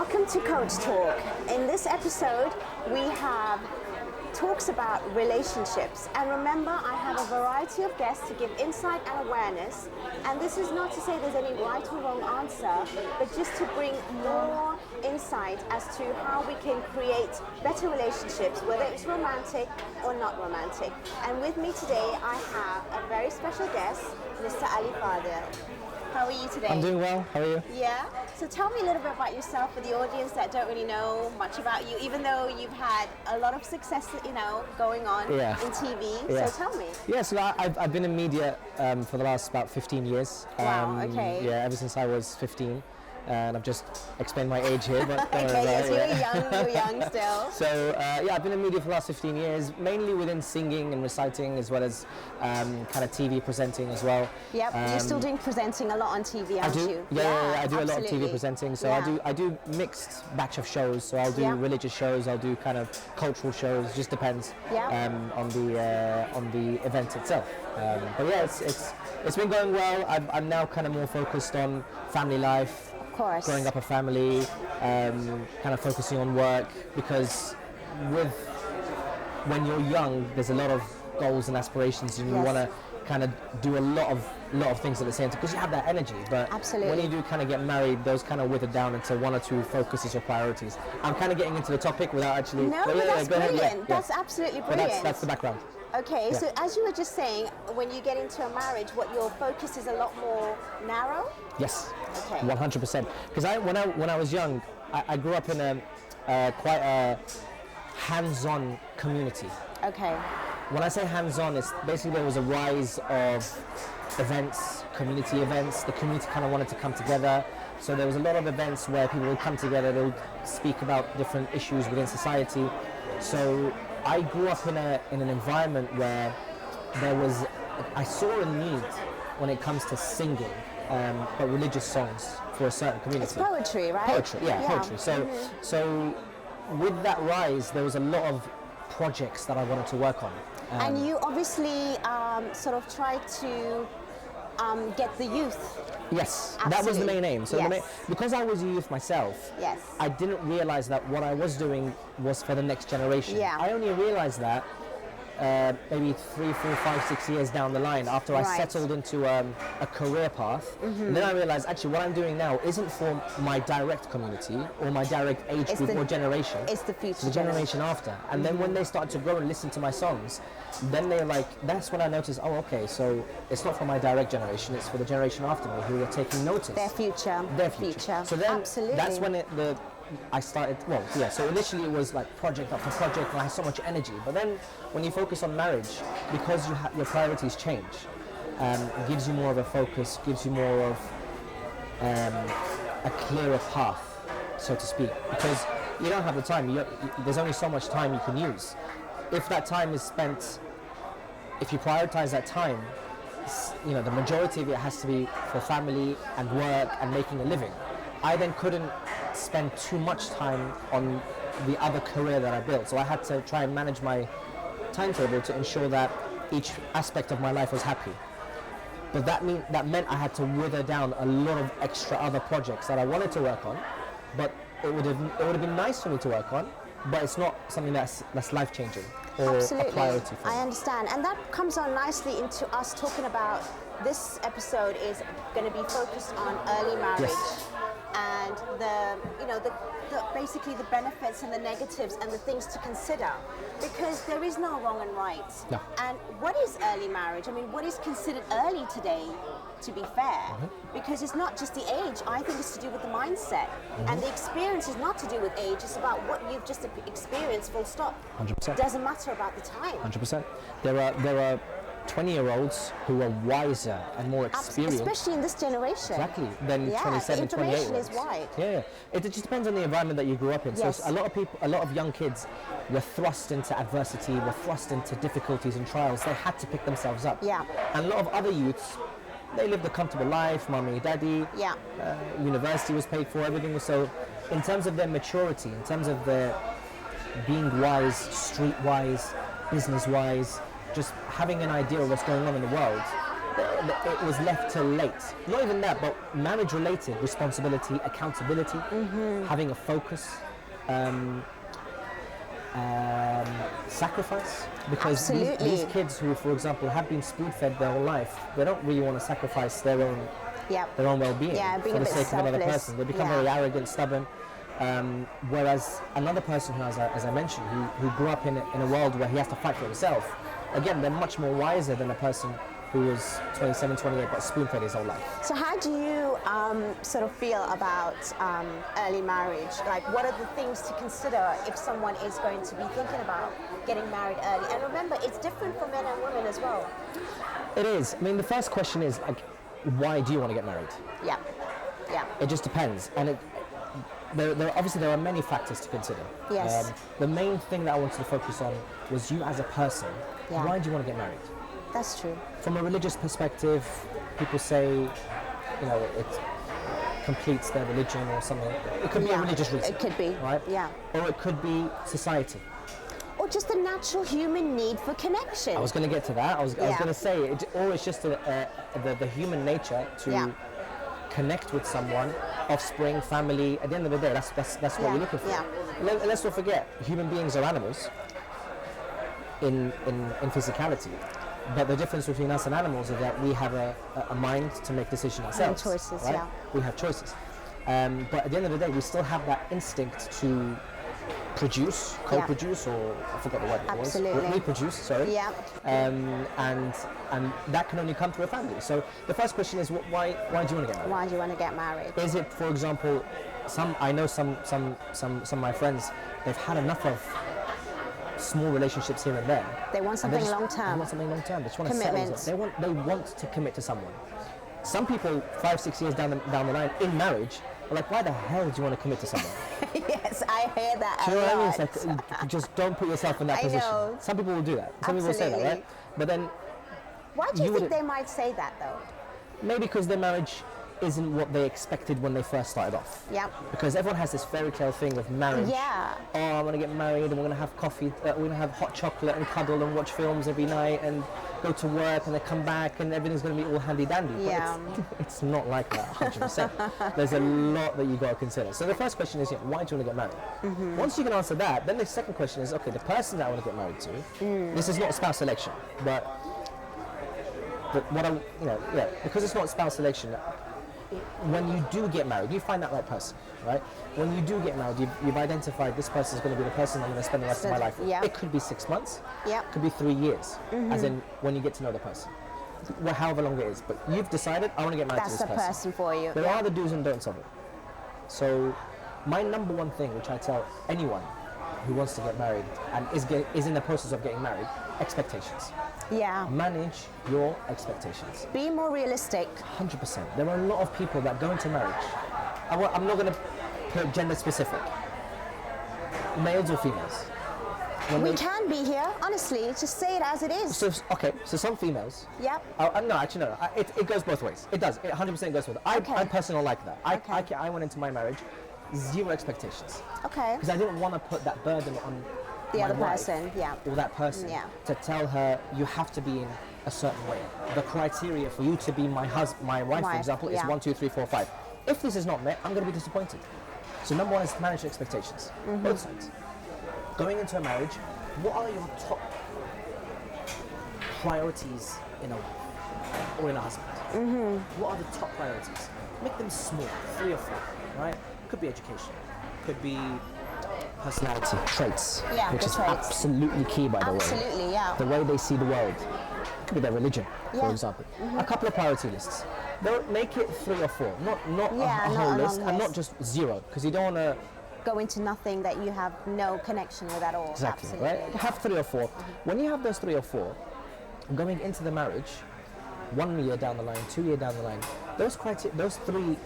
Welcome to Coach Talk. In this episode, we have talks about relationships. And remember, I have a variety of guests to give insight and awareness. And this is not to say there's any right or wrong answer, but just to bring more insight as to how we can create better relationships, whether it's romantic or not romantic. And with me today, I have a very special guest, Mr. Ali Fadhil. How are you today? I'm doing well. How are you? Yeah. So tell me a little bit about yourself for the audience that don't really know much about you, even though you've had a lot of success, going on in TV. Yeah. So tell me. Yeah, so I've been in media for the last about 15 years. Wow, okay. Yeah, ever since I was 15. And I've just explained my age here, but okay, yes, you're young still. So I've been in media for the last 15 years, mainly within singing and reciting, as well as kind of TV presenting as well. Yep, you're still doing presenting a lot on TV, aren't you? Yeah, I do absolutely. a lot of TV presenting. So I do mixed batch of shows. So I'll do religious shows, I'll do kind of cultural shows. Just depends on the event itself. But yeah, it's been going well. I'm now kind of more focused on family life. Of course. Growing up a family, kind of focusing on work, because when you're young, there's a lot of goals and aspirations, and you want to kind of do a lot of things at the same time because you have that energy. But when you do kind of get married, those kind of wither down into one or two focuses or priorities. I'm kind of getting into the topic without actually. No, but that's brilliant. That's absolutely brilliant. But that's the background. Okay, so as you were just saying, when you get into a marriage, what your focus is a lot more narrow? Yes, okay. 100%. Because when I was young, I grew up in quite a hands-on community. Okay. When I say hands-on, it's basically there was a rise of events, community events. The community kind of wanted to come together. So there was a lot of events where people would come together, they would speak about different issues within society. So I grew up in an environment where I saw a need when it comes to singing, but religious songs for a certain community. It's poetry, right? Poetry, poetry. So with that rise, there was a lot of projects that I wanted to work on. And you obviously sort of tried to get the youth. Yes, absolutely. That was the main aim. So because I was a youth myself, I didn't realize that what I was doing was for the next generation. Yeah. I only realized that maybe 3, 4, 5, 6 years down the line after I settled into a career path. And then I realized actually what I'm doing now isn't for my direct community or my direct age group or generation. It's the future. The generation after. And then when they started to grow and listen to my songs, then they're like, that's when I noticed, oh, okay, so it's not for my direct generation, it's for the generation after me who are taking notice. Their future. Their future. So then that's when I started, so initially it was like project after project and I had so much energy. But then when you focus on marriage, because your priorities change, it gives you more of a focus, gives you more of a clearer path, so to speak. Because you don't have the time, there's only so much time you can use. If that time is spent, if you prioritize that time, the majority of it has to be for family and work and making a living. I then couldn't spend too much time on the other career that I built. So I had to try and manage my timetable to ensure that each aspect of my life was happy. But that meant I had to wither down a lot of extra other projects that I wanted to work on, but it would have been nice for me to work on, but it's not something that's life-changing or a priority for me. I understand. And that comes on nicely into us talking about this episode is going to be focused on early marriage. And basically the benefits and the negatives and the things to consider, because there is no wrong and right. No. And what is early marriage? I mean, what is considered early today, to be fair? Because it's not just the age. I think it's to do with the mindset. And the experience is not to do with age. It's about what you've just experienced, full stop. 100%. Doesn't matter about the time. 100%. There are 20-year-olds who are wiser and more experienced. Especially in this generation. Exactly. Than 27, 28-year-olds. Information is wide. Yeah. It just depends on the environment that you grew up in. Yes. So a lot of young kids were thrust into adversity, were thrust into difficulties and trials. They had to pick themselves up. Yeah. And a lot of other youths, they lived a comfortable life, mommy, daddy, university was paid for, everything was so. In terms of their maturity, in terms of their being wise, street-wise, business-wise, just having an idea of what's going on in the world, it was left till late. Not even that, but marriage-related responsibility, accountability, having a focus, sacrifice. Because these kids who, for example, have been spoon-fed their whole life, they don't really want to sacrifice their own well-being for the sake of another person. They become very arrogant, stubborn. Whereas another person who, as I mentioned, who grew up in a world where he has to fight for himself, again, they're much more wiser than a person who was 27, 28, but spoon-fed his whole life. So how do you sort of feel about early marriage? Like, what are the things to consider if someone is going to be thinking about getting married early? And remember, it's different for men and women as well. It is. I mean, the first question is, like, why do you want to get married? Yeah. It just depends. And there are many factors to consider. Yes. The main thing that I wanted to focus on was you as a person. Yeah. Why do you want to get married? That's true. From a religious perspective, people say, it completes their religion or something. It could be a religious reason. It could be. Right? Yeah. Or it could be society. Or just a natural human need for connection. I was going to get to that. I was going to say, or it's just the human nature to connect with someone, offspring, family. At the end of the day, that's what you're looking for. Yeah. Let's not forget, human beings are animals in physicality. But the difference between us and animals is that we have a mind to make decisions ourselves. And choices, right? We have choices. But at the end of the day, we still have that instinct to produce, co-produce, or I forgot the word it was. Reproduce, sorry. Yeah. And that can only come through a family. So the first question is, why do you want to get married? Why do you want to get married? Is it, for example, I know some of my friends, they've had enough of small relationships here and there. They want something long term. They want something long term. They just want to settle themselves. They want to commit to someone. Some people 5-6 years down the line in marriage are like, why the hell do you want to commit to someone? Yes, I hear that. Do you know what I mean? It's like, just don't put yourself in that position. Know. Some people will do that. Some people will say that, right? But then, why do you think they might say that though? Maybe because their marriage isn't what they expected when they first started off. Yeah. Because everyone has this fairy tale thing of marriage. Yeah. Oh, I'm going to get married and we're going to have coffee, we're going to have hot chocolate and cuddle and watch films every night and go to work and then come back and everything's going to be all handy dandy. Yeah. But it's not like that, 100%. There's a lot that you got to consider. So the first question is, why do you want to get married? Once you can answer that, then the second question is, okay, the person that I want to get married to, this is not spouse selection, but what I, because it's not spouse selection, when you do get married, you find that right person, right? When you do get married, you've identified this person is going to be the person I'm going to spend the rest of my life with. Yeah. It could be 6 months, Yeah. it could be 3 years, as in when you get to know the person, however long it is. But you've decided, I want to get married to this person. That's the person for you. There are the do's and don'ts of it. So my number one thing, which I tell anyone who wants to get married and is in the process of getting married, expectations. Yeah. Manage your expectations. Be more realistic. 100%. There are a lot of people that go into marriage. I'm not going to put gender specific. Males or females. We can be here, honestly. Just say it as it is. So some females. Yep. No, actually no. It goes both ways. It does. It 100% goes both ways. I personally don't like that. I went into my marriage 0 expectations. Okay. Because I didn't want to put that burden on the other wife person, or that person, to tell her you have to be in a certain way. The criteria for you to be my wife, for example, is 1, 2, 3, 4, 5. If this is not met, I'm going to be disappointed. So number one is manage expectations, both sides. Going into a marriage, what are your top priorities in a wife or in a husband? What are the top priorities? Make them small, 3 or 4, right? Could be education, could be personality, traits, which is absolutely key, by the way. Absolutely, yeah. The way they see the world. It could be their religion, for example. A couple of priority lists. Don't make it 3 or 4, not a whole list, and not just 0, because you don't want to go into nothing that you have no connection with at all. Exactly, Absolutely. right? Have 3 or 4. When you have those 3 or 4, going into the marriage, 1 year down the line, 2 years down the line, those 3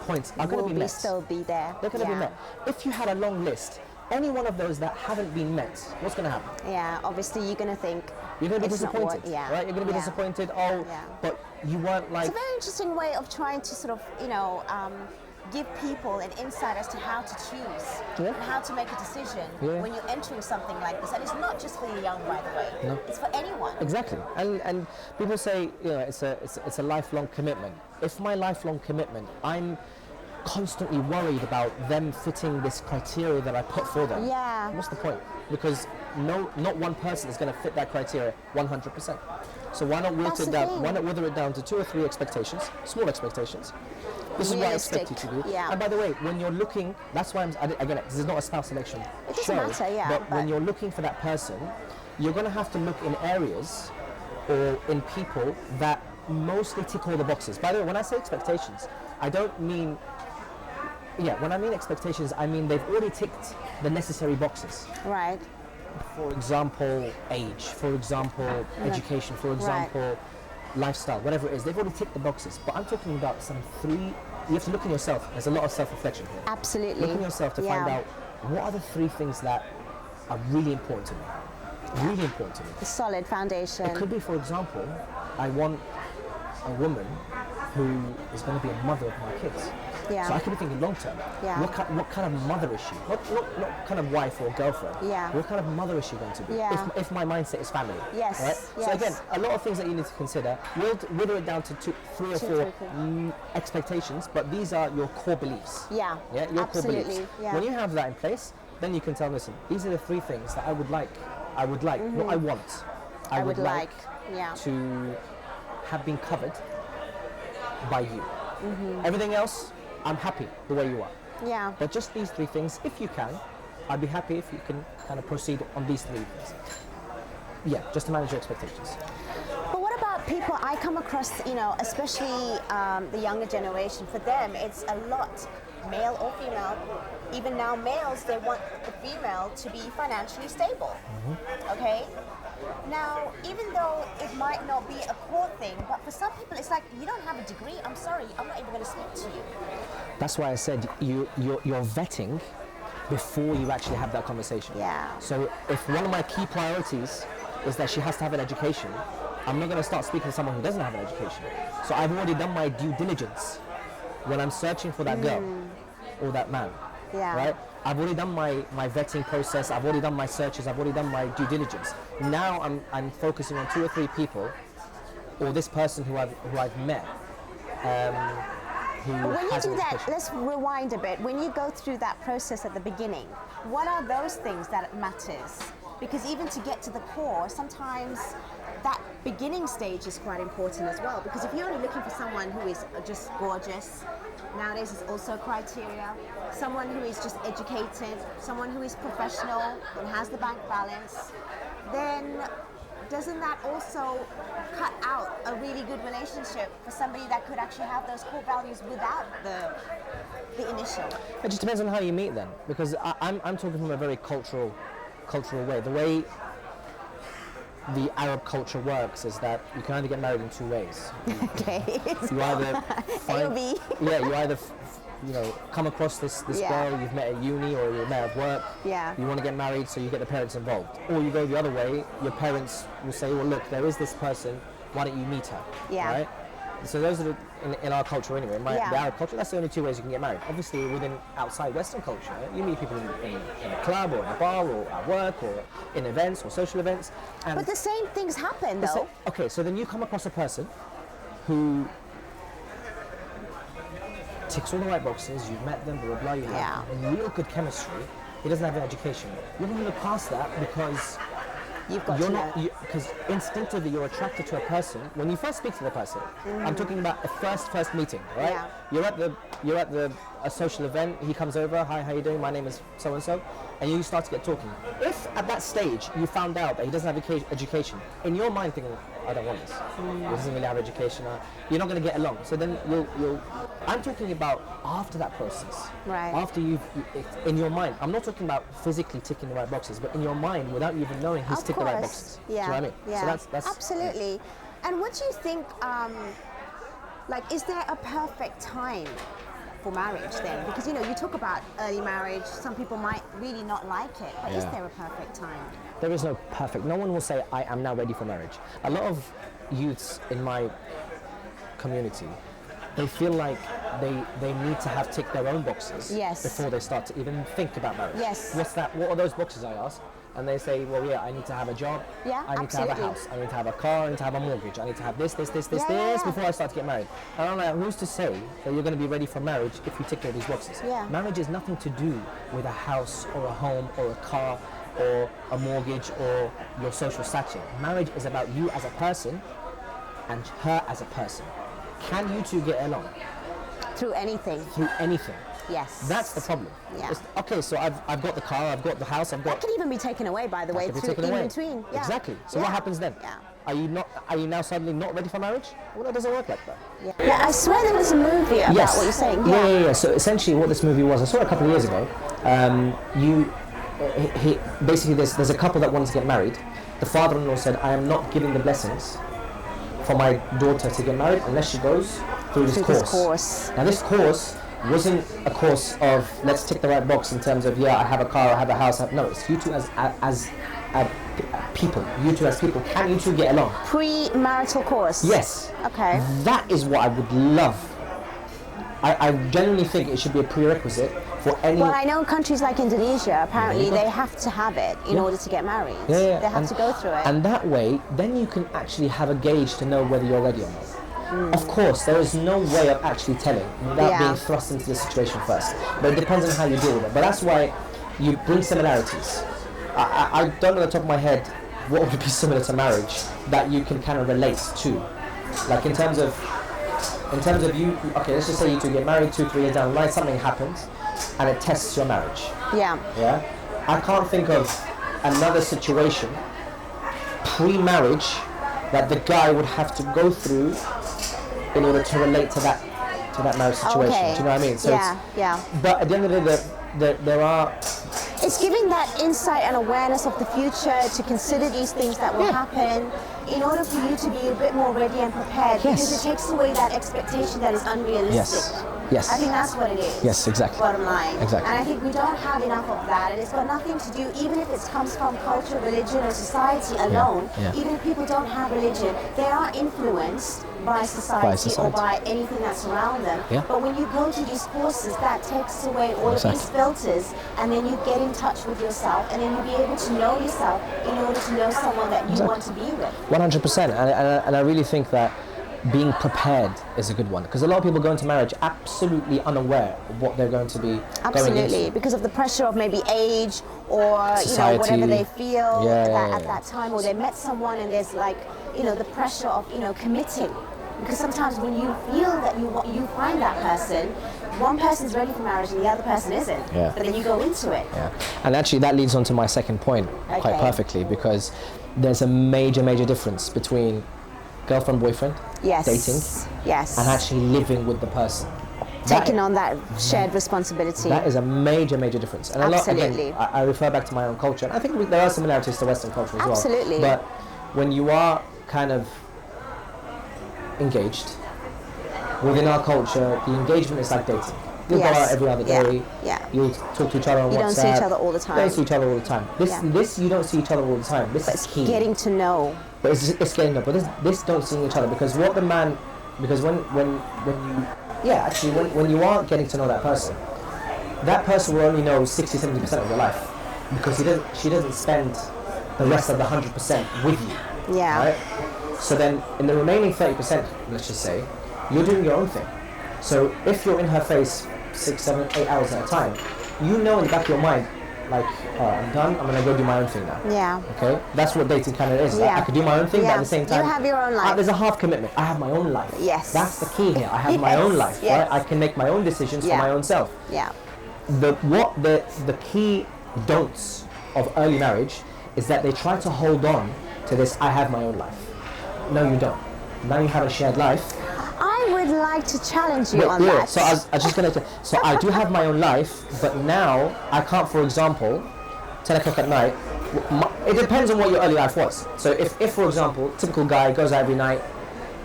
points are going to be met. Still be there. They're going to be met. If you had a long list, any one of those that haven't been met, what's going to happen? Yeah, obviously you're going to think you're going to be disappointed, right? You're going to be disappointed. But you weren't like. It's a very interesting way of trying to sort of, give people an insight as to how to choose and how to make a decision when you're entering something like this. And it's not just for the young, by the way. No. It's for anyone. Exactly. And people say, it's a lifelong commitment. If my lifelong commitment, I'm constantly worried about them fitting this criteria that I put for them. Yeah. What's the point? Because not one person is going to fit that criteria 100%. So why not wither it down? Why not wither it down to 2 or 3 expectations, small expectations? This is what I expect you to do. Yeah. And by the way, when you're looking, that's why again, this is not a spouse selection show. Doesn't matter, yeah. But when you're looking for that person, you're going to have to look in areas or in people that mostly tick all the boxes. By the way, when I say expectations, I don't mean. When I mean expectations, I mean they've already ticked the necessary boxes. Right. For example, age, for example, education, for example, lifestyle, whatever it is, they've already ticked the boxes. But I'm talking about some 3, you have to look in yourself. There's a lot of self-reflection here. Absolutely. Look in yourself to find out what are the 3 things that are really important to me. Really important to me. A solid foundation. It could be, for example, I want a woman who is going to be a mother of my kids. Yeah. So I could be thinking long term. Yeah. What kind of mother is she? Not kind of wife or girlfriend. Yeah. What kind of mother is she going to be? Yeah. If my mindset is family. Yes. Right? Yes. So again, a lot of things that you need to consider. We'll wither it down to 3 or 4 expectations, but these are your core beliefs. Yeah. Yeah. Your core Absolutely. beliefs. Yeah. When you have that in place, then you can tell them, listen, these are the 3 things that I would like. What I want. I would like to have been covered by you. Everything else, I'm happy the way you are. Yeah. But just these 3 things, if you can, I'd be happy if you can kind of proceed on these 3 things. Yeah, just to manage your expectations. But what about people I come across, especially the younger generation, for them it's a lot, male or female, even now males, they want the female to be financially stable, okay? Now, even though it might not be a core thing, but for some people it's like, you don't have a degree, I'm sorry, I'm not even going to speak to you. That's why I said you're vetting before you actually have that conversation. Yeah. So if one of my key priorities is that she has to have an education, I'm not going to start speaking to someone who doesn't have an education. So I've already done my due diligence when I'm searching for that girl or that man. Yeah. Right? I've already done my vetting process. I've already done my searches. I've already done my due diligence. Now I'm focusing on 2 or 3 people, or this person who I've met. Who when you has do an that, education. let's rewind a bit. When you go through that process at the beginning, what are those things that matters? Because even to get to the core, sometimes that beginning stage is quite important as well. Because if you're only looking for someone who is just gorgeous, nowadays is also a criteria. Someone who is just educated, someone who is professional and has the bank balance, then doesn't that also cut out a really good relationship for somebody that could actually have those core values without the initial? It just depends on how you meet then, because I'm talking from a very cultural way. The way the Arab culture works is that you can either get married in 2 ways. Okay. You either find, you either come across this girl you've met at uni or you met at work. Yeah. You want to get married, so you get the parents involved. Or you go the other way. Your parents will say, well, look, there is this person. Why don't you meet her? Yeah. Right. So those are in our culture anyway. In the Arab culture, that's the only 2 ways you can get married. Obviously, within outside Western culture, you meet people in a club or in a bar or at work or in events or social events. And but the same things happen though. Okay, so then you come across a person who ticks all the right boxes, you've met them, blah, blah, blah, you have real good chemistry, he doesn't have an education. You're going to look past that because because instinctively you're attracted to a person. When you first speak to the person, I'm talking about a first meeting, right? Yeah. You're at a social event, he comes over, hi, how you doing? My name is so-and-so, and you start to get talking. If at that stage you found out that he doesn't have education, in your mind thinking, I don't want this, he doesn't really have education, you're not going to get along. So then I'm talking about after that process. Right. After in your mind, I'm not talking about physically ticking the right boxes, but in your mind, without you even knowing, he's ticking the right boxes. Yeah. Do you know what I mean? Yeah. So that's absolutely. And what do you think, is there a perfect time for marriage then? Because you talk about early marriage, some people might really not like it, but is there a perfect time? There is no perfect. No one will say, I am now ready for marriage. A lot of youths in my community, they feel like they need to have ticked their own boxes Yes. before they start to even think about marriage. Yes. What's that? What are those boxes? I ask. And they say, well, yeah, I need to have a job. Yeah, I need to have a absolutely. house. I need to have a car. I need to have a mortgage. I need to have this Yeah. before I start to get married. And I'm like, who's to say that you're going to be ready for marriage if you tick all these boxes? Yeah. Marriage is nothing to do with a house or a home or a car or a mortgage or your social stature. Marriage is about you as a person and her as a person. Can you two get along Through anything. through anything? Yes. That's the problem. Yeah. Okay, so I've got the car, I've got the house, I've That got. can even be taken away, by the way, Could be through taken in away. between. Yeah. Exactly. So Yeah. what happens then? Yeah. Are you now suddenly not ready for marriage? Well, that doesn't work like that. Yeah, I swear there was a movie about what you're saying. Yeah. So essentially, what this movie was, I saw it a couple of years ago. Basically, there's a couple that wanted to get married. The father-in-law said, "I am not giving the blessings for my daughter to get married unless she goes through this course." Now, this course wasn't a course of let's tick the right box in terms of I have a car, I have a house. No, it's you two as people. You two as people. Can you two get along? Pre-marital course. Yes. Okay. That is what I would love. I genuinely think it should be a prerequisite for any. Well, I know countries like Indonesia, apparently they have to have it in order to get married. Yeah. They have to go through it. And that way, then you can actually have a gauge to know whether you're ready or not. Of course, there is no way of actually telling without being thrust into the situation first. But it depends on how you deal with it. But that's why you bring similarities. I don't know off the top of my head what would be similar to marriage that you can kind of relate to. Like in terms of you, okay, let's just say you two get married 2-3 years down the line, something happens and it tests your marriage. Yeah. Yeah? I can't think of another situation pre-marriage that the guy would have to go through in order to relate to that marriage situation. Okay. Do you know what I mean? So yeah. But at the end of the day, there are. It's giving that insight and awareness of the future to consider these things that will happen in order for you to be a bit more ready and prepared, because it takes away that expectation that is unrealistic. Yes. I think that's what it is. Yes, exactly. Bottom line. Exactly. And I think we don't have enough of that, and it's got nothing to do, even if it comes from culture, religion, or society alone. Even if people don't have religion, they are influenced by society or by anything that's around them. But when you go to these courses, that takes away all of these filters, and then you get in touch with yourself, and then you'll be able to know yourself in order to know someone that you want to be with. 100%. And I really think that being prepared is a good one, because a lot of people go into marriage absolutely unaware of what they're going to be going into. Because of the pressure of maybe age or society, whatever they feel at that time, or they met someone and there's the pressure of committing. Because sometimes when you feel that you find that person, one person's ready for marriage and the other person isn't. But then you go into it. And actually that leads on to my second point quite perfectly, because there's a major difference between girlfriend, boyfriend, dating, and actually living with the person. Taking on that shared responsibility. That is a major difference. And Absolutely. I refer back to my own culture. And I think there are similarities to Western culture as well. Absolutely. But when you are kind of engaged, within our culture, the engagement is like dating. You'll go out every other day. You'll talk to each other on WhatsApp. You don't see each other all the time. You don't see each other all the time. This you don't see each other all the time. This is key. Getting to know. But it's getting up. But this don't see each other, because when you are getting to know that person will only know 60-70% of your life, because she doesn't spend the rest of the 100% with you. Right? So then in the remaining 30%, let's just say, you're doing your own thing. So if you're in her face 6, 7, 8 hours at a time, you know in the back of your mind, like, I'm done, I'm gonna go do my own thing now. Okay? That's what dating kind of is. Like, I could do my own thing, but at the same time, you have your own life. There's a half commitment. I have my own life. That's the key here. I have my own life. Right? I can make my own decisions for my own self. The key don'ts of early marriage is that they try to hold on to this, I have my own life. No, you don't. Now you have a shared life. I would like to challenge you on that. So I was just going to... So I do have my own life, but now I can't, for example, 10 o'clock at night... It depends on what your early life was. So if for example, typical guy goes out every night,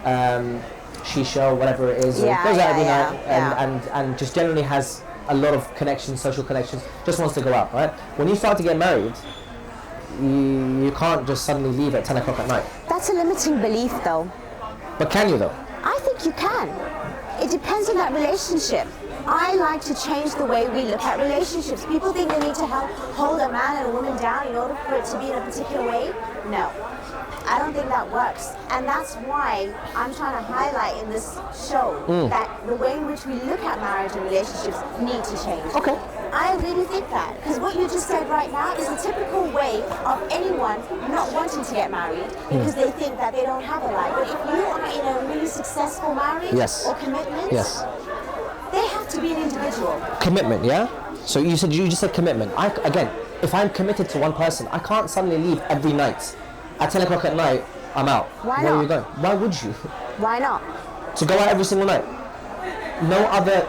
shisha, whatever it is, goes out every night and just generally has a lot of connections, social connections, just wants to go out, right? When you start to get married, you can't just suddenly leave at 10 o'clock at night. That's a limiting belief, though. But can you, though? I think you can. it depends on that relationship. I like to change the way we look at relationships. People think they need to hold a man and a woman down in order for it to be in a particular way. No, I don't think that works. And that's why I'm trying to highlight in this show that the way in which we look at marriage and relationships need to change. Okay. I really think that, because what you just said right now is a typical way of anyone not wanting to get married because they think that they don't have a life. But if you are in a really successful marriage or commitment, they have to be an individual. Commitment, yeah? So you just said commitment. Again, if I'm committed to one person, I can't suddenly leave every night. At 10 o'clock at night, I'm out. Why Where not? are you going? Why would you? Why not? To go out every single night. No other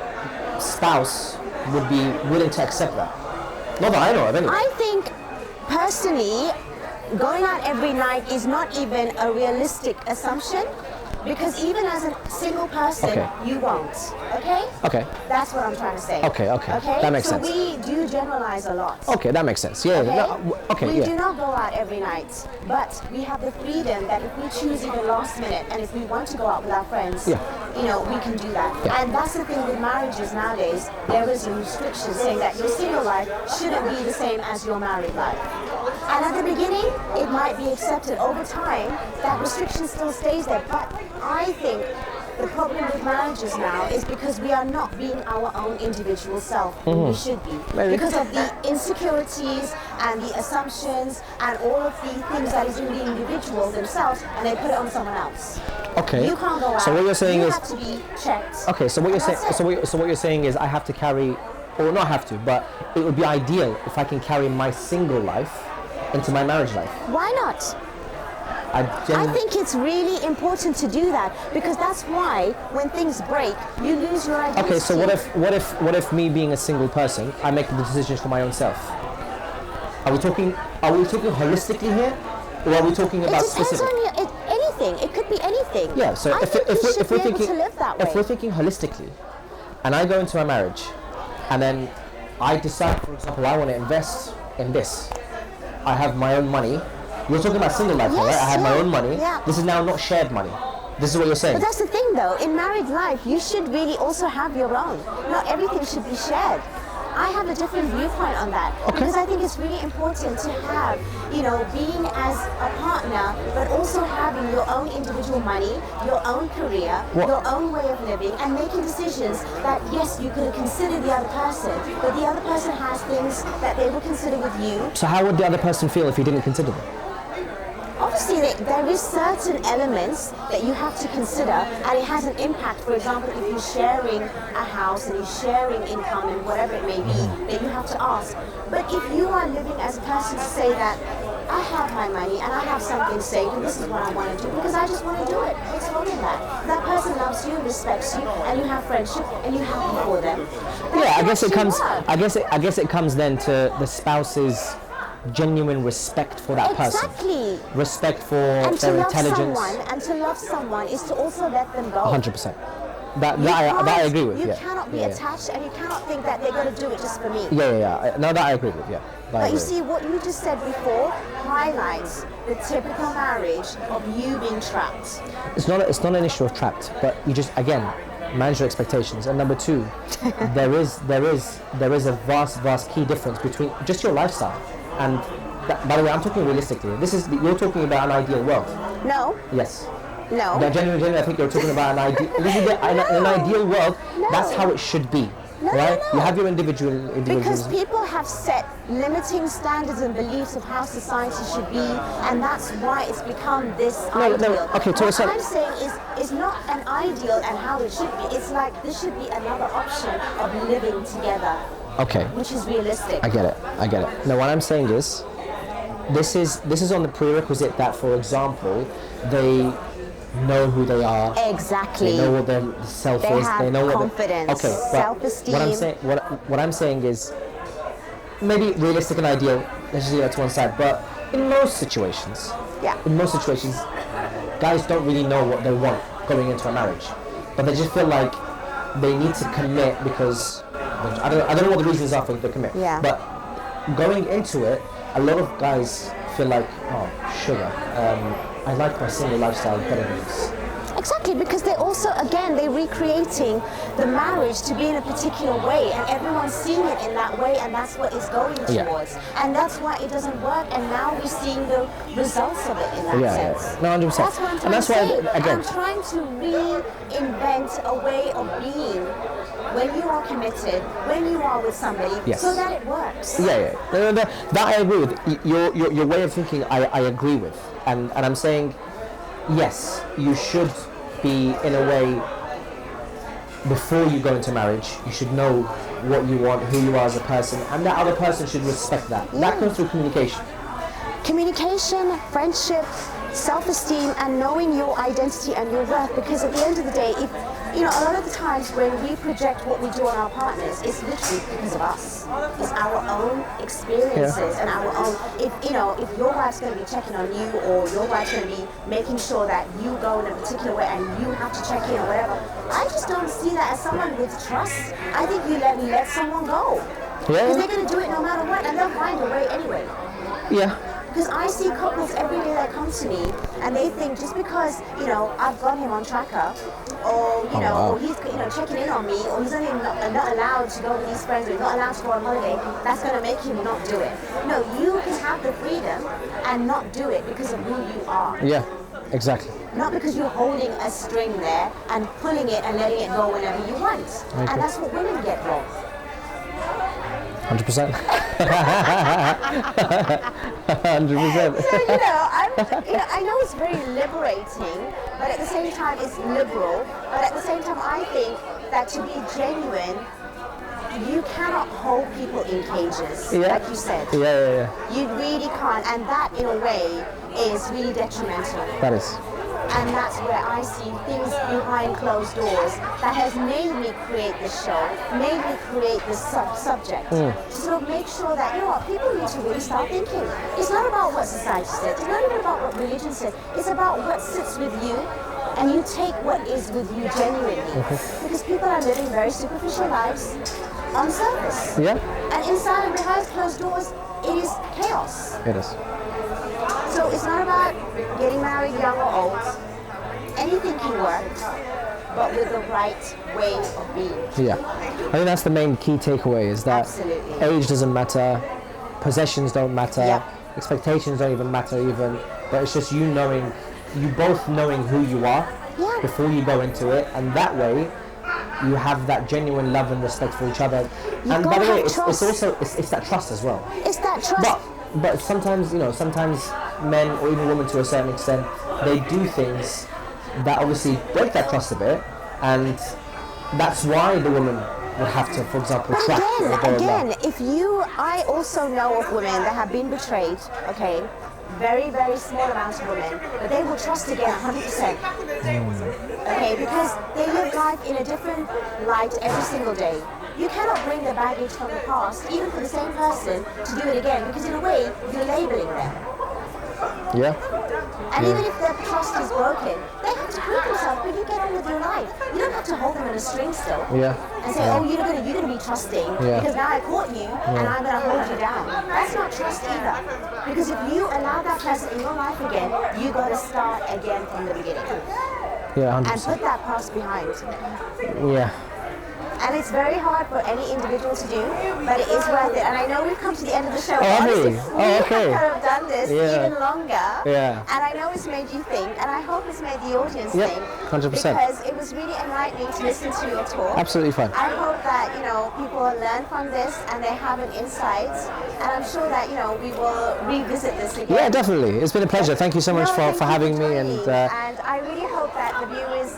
spouse would be willing to accept that. Not that I know of, anyway. I think, personally, going out every night is not even a realistic assumption, because even as a single person, you won't. Okay? Okay. That's what I'm trying to say. Okay. That makes sense. So we do generalize a lot. Okay, that makes sense. Yeah. We do not go out every night, but we have the freedom that if we choose even last minute, and if we want to go out with our friends, we can do that. Yeah. And that's the thing with marriages nowadays. There is a restriction saying that your single life shouldn't be the same as your married life. And at the beginning, it might be accepted. Over time, that restriction still stays there. But I think the problem with marriages now is because we are not being our own individual self when we should be. Maybe. Because of the insecurities and the assumptions and all of the things that is in the individual themselves, and they put it on someone else. Okay. You can't go out. So what you're saying you is have to be checked. Okay, so what you're saying so what you're saying is I have to carry, or not have to, but it would be ideal if I can carry my single life into my marriage life. Why not? I think it's really important to do that, because that's why when things break, you lose your identity. Okay, so what if me being a single person, I make the decisions for my own self? Are we talking holistically here, or are we talking about specific? It depends on anything. It could be anything. Yeah. So if we're thinking holistically, and I go into a marriage, and then I decide, for example, I want to invest in this. I have my own money. You're talking about single life, right? I have my own money. Yeah. This is now not shared money. This is what you're saying. But that's the thing, though. In married life, you should really also have your own. Not everything should be shared. I have a different viewpoint on that, because I think it's really important to have, being as a partner, but also having your own individual money, your own career, your own way of living, and making decisions that, yes, you could consider the other person, but the other person has things that they will consider with you. So how would the other person feel if you didn't consider them? Obviously, there is certain elements that you have to consider, and it has an impact. For example, if you're sharing a house and you're sharing income and whatever it may be, then you have to ask. But if you are living as a person to say that, I have my money and I have something saved and this is what I want to do because I just want to do it, what's wrong with that? That person loves you, respects you, and you have friendship and you're happy for them. I guess it comes then to the spouse's genuine respect for that person. Exactly. Respect for and their intelligence. And to love someone is to also let them go. 100%. That I agree with. You cannot be attached, and you cannot think that they're going to do it just for me. No, that I agree with. Yeah. But you see, what you just said before highlights the typical marriage of you being trapped. It's not an issue of trapped, but you just manage your expectations. And number two, there is a vast key difference between just your lifestyle. And by the way, I'm talking realistically. You're talking about an ideal world. No. Yes. No. Genuinely, I think you're talking about an ideal. An ideal world. No. That's how it should be, right? No. You have your individuals. Because people have set limiting standards and beliefs of how society should be, and that's why it's become this ideal. Okay, what I'm saying is not an ideal and how it should be. It's like this should be another option of living together. Okay. Which is realistic. I get it. Now, what I'm saying is, this is on the prerequisite that, for example, they know who they are. Exactly. They know what their self is. They know confidence, what. Okay. Self-esteem. What I'm saying is, maybe realistic and ideal. Let's just leave that to one side. But in most situations, guys don't really know what they want going into a marriage, but they just feel like they need to commit because. I don't know what the reasons are for the commit. Yeah. But going into it, a lot of guys feel like, oh, sugar. I like my single lifestyle better than this. Exactly, because they're also, again, they're recreating the marriage to be in a particular way, and everyone's seeing it in that way, and that's what it's going towards. And that's why it doesn't work, and now we're seeing the results of it in that sense. No, 100%. That's what I'm trying and that's to say. why, again, I'm trying to reinvent a way of being when you are committed, when you are with somebody, so that it works. No, that I agree with. Your way of thinking, I agree with. And I'm saying, yes, you should be, in a way, before you go into marriage, you should know what you want, who you are as a person, and that other person should respect that. That comes through communication. Communication, friendship, self-esteem, and knowing your identity and your worth, because at the end of the day, if a lot of the times when we project what we do on our partners, it's literally because of us. It's our own experiences and our own. If your wife's going to be checking on you, or your wife's going to be making sure that you go in a particular way and you have to check in or whatever, I just don't see that as someone with trust. I think you let someone go. Because they're going to do it no matter what, and they'll find a way anyway. Because I see couples every day that come to me, and they think just because I've got him on tracker, or or he's checking in on me, or he's only not allowed to go with his friends, or he's not allowed to go on holiday, that's going to make him not do it. No, you can have the freedom and not do it because of who you are. Exactly. Not because you're holding a string there and pulling it and letting it go whenever you want. And that's what women get wrong. 100%. 100%. So I know it's very liberating, but at the same time it's liberal. But at the same time, I think that to be genuine, you cannot hold people in cages, like you said. You really can't, and that in a way is really detrimental. That is. And that's where I see things behind closed doors that has made me create this show, made me create this subject. To sort of make sure that, people need to really start thinking. It's not about what society says, it's not even about what religion says, it's about what sits with you, and you take what is with you genuinely. Because people are living very superficial lives on surface. And inside and behind closed doors, it is chaos. It is. So it's not about getting married young or old. Anything can work, but with the right way of being. I think that's the main key takeaway, is that age doesn't matter, possessions don't matter, expectations don't even matter even, but it's just you both knowing who you are before you go into it, and that way you have that genuine love and respect for each other. And by the way, it's also it's that trust as well. It's that trust. But sometimes, sometimes men, or even women to a certain extent, they do things that obviously break that trust a bit, and that's why the woman would have to, for example, track. I also know of women that have been betrayed, very, very small amounts of women, but they will trust again 100%. Because they live life in a different light every single day. You cannot bring the baggage from the past, even for the same person, to do it again, because in a way, you're labeling them. And even if their trust is broken, they have to prove themselves, but you get on with your life. You don't have to hold them in a string still. And say, you're gonna be trusting, because now I caught you, and I'm gonna hold you down. That's not trust either. Because if you allow that person in your life again, you gotta start again from the beginning. 100%. And put that past behind. And it's very hard for any individual to do, but it is worth it. And I know we've come to the end of the show. Honestly, we could have done this even longer. And I know it's made you think, and I hope it's made the audience think. 100%. Because it was really enlightening to listen to your talk. Absolutely fun. I hope that, people learn from this and they have an insight. And I'm sure that, we will revisit this again. Definitely. It's been a pleasure. Thank you so much for having me. And I really hope that the viewers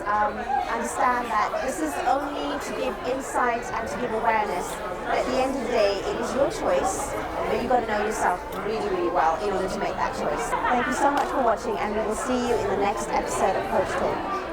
understand that this is only to give insight and to give awareness. But at the end of the day, it is your choice, but you've got to know yourself really, really well in order to make that choice. Thank you so much for watching, and we will see you in the next episode of Coach Talk.